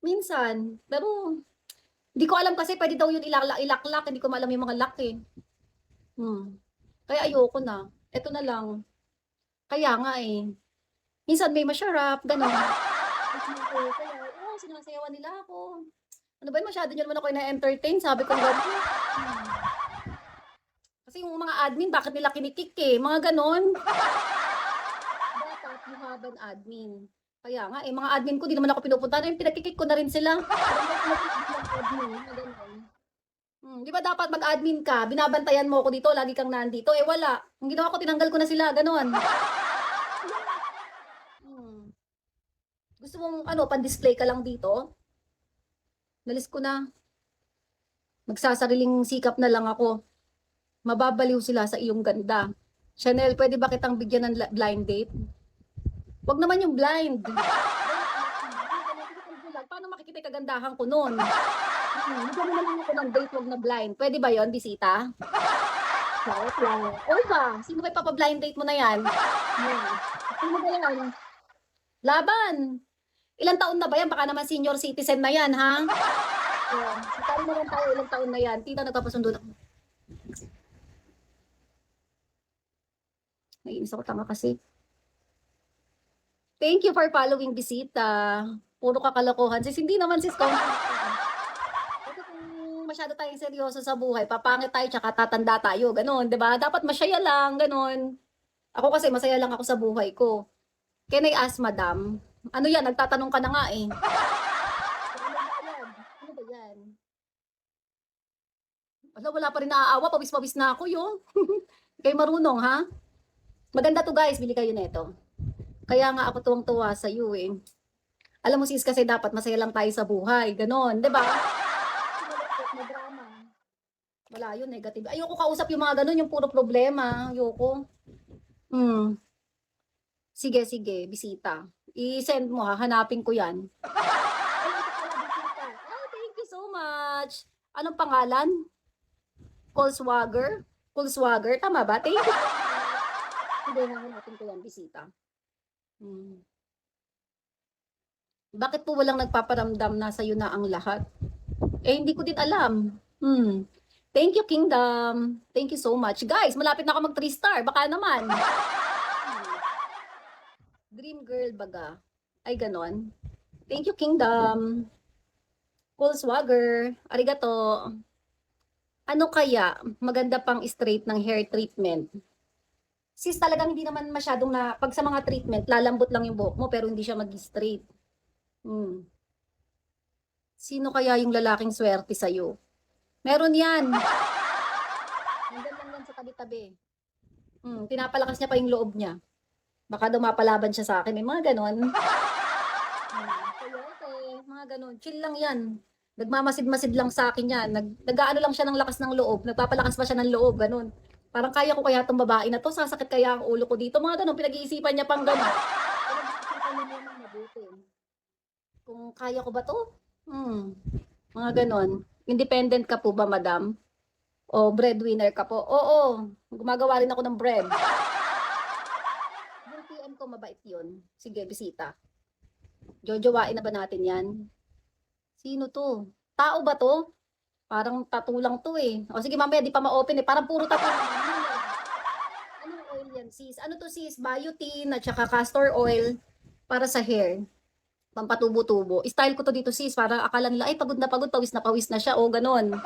minsan. Pero hindi ko alam kasi puwede daw yun ilaklak, hindi ko maalam yung mga lock, eh. Kaya ayoko na. Eto na lang. Kaya nga, eh. Minsan may masarap, gano'n. Kaya oo, sinasayawan nila ako. "Ano ba 'yan, masyado niyo naman ako ina-entertain," sabi kong gano'n. Kasi yung mga admin bakit nila kini-kick, eh, mga gano'n. Dapat you have an admin. Kaya nga, eh, mga admin ko 'di naman ako pinupuntahan, eh, pinagki-kick ko na rin sila. Admin, mga gano'n. 'Di ba dapat mag-admin ka, binabantayan mo ako dito, lagi kang nandito, eh, wala. Ang ginawa ko tinanggal ko na sila, gano'n. Hmm, gusto mong ano, pan-display ka lang dito? Inalis ko na. Magsasariling sikap na lang ako. Mababaliw sila sa iyong ganda. Chanel, puwede ba kitang bigyan ng blind date? Wag naman yung blind. Paano makikita yung kagandahan ko nun? Bigyan mo na lang ako ng date, wag na blind. Puwede ba yon, bisita? Charot lang. Oy ba, sino ba ipapa-blind date mo na yan? Sino ba yan? Laban. Ilang taon na ba yan? Baka naman senior citizen na yan, ha? Oh, taon naman tayo, ilang taon na yan. Tita, nagpapasundo na. Naiinis ako, tanga kasi. Thank you for following, bisita. Puro kakalokohan. Sis, hindi naman sis. Kasi kung masyado tayong seryoso sa buhay, papangit tayo tsaka tatanda tayo. Ganon, di ba? Dapat masaya lang, ganon. Ako kasi masaya lang ako sa buhay ko. Can I ask, madam? Ano yan? Nagtatanong ka na nga eh. Ano ba yan? Wala pa rin naaawa. Pawis-pawis na ako yung. Kayo marunong, ha? Maganda to guys. Bili kayo nito. Kaya nga ako tuwang-tuwa sa iyo eh. Alam mo sis, kasi dapat masaya lang tayo sa buhay. Ganon, di ba? May drama. Wala yun, negative. Ayoko kausap yung mga ganon, yung puro problema. Ayoko. Sige, sige, bisita. I-send mo ha, hanapin ko yan. Oh, thank you so much. Anong pangalan? Colswagger? Colswagger, tama ba? Thank you. Sige, hanapin ko yan, bisita. Bakit po walang nagpaparamdam na sa'yo na ang lahat? Eh, hindi ko din alam. Thank you, Kingdom. Thank you so much. Guys, malapit na ako mag 3 star. Baka naman. Dream girl baga. Ay, ganon. Thank you, Kingdom. Cool swagger. Arigato. Ano kaya maganda pang straight ng hair treatment? Sis, talagang hindi naman masyadong na, pag sa mga treatment, lalambot lang yung buhok mo, pero hindi siya mag-straight. Sino kaya yung lalaking swerte sa'yo? Meron yan. Nandun lang yan sa tabi-tabi. Pinapalakas niya pa yung loob niya. Baka daw mapalaban siya sa akin. May mga ganon. Mga ganon. Chill lang yan. Nagmamasid-masid lang sa akin yan. Nag-aano lang siya ng lakas ng loob. Nagpapalakas pa siya ng loob. Ganon. Parang kaya ko kaya itong babae na to. Sasakit kaya ang ulo ko dito. Mga ganon. Pinag-iisipan niya pang ganon. Kung kaya ko ba to? Mga ganon. Independent ka po ba, madam? O breadwinner ka po? Oo. Gumagawa rin ako ng bread. Yung PM ko, mabait yun. Sige, bisita. Jojowain na ba natin yan? Sino to? Tao ba to? Parang tattoo lang to eh. O sige, mamaya di pa ma-open eh. Parang puro tattoo. Anong oil yan, sis? Ano to, sis? Biotin at saka castor oil para sa hair. Pampatubo-tubo. Style ko to dito, sis. Para akala nila, ay, pagod na pagod, pawis na siya. O, ganon.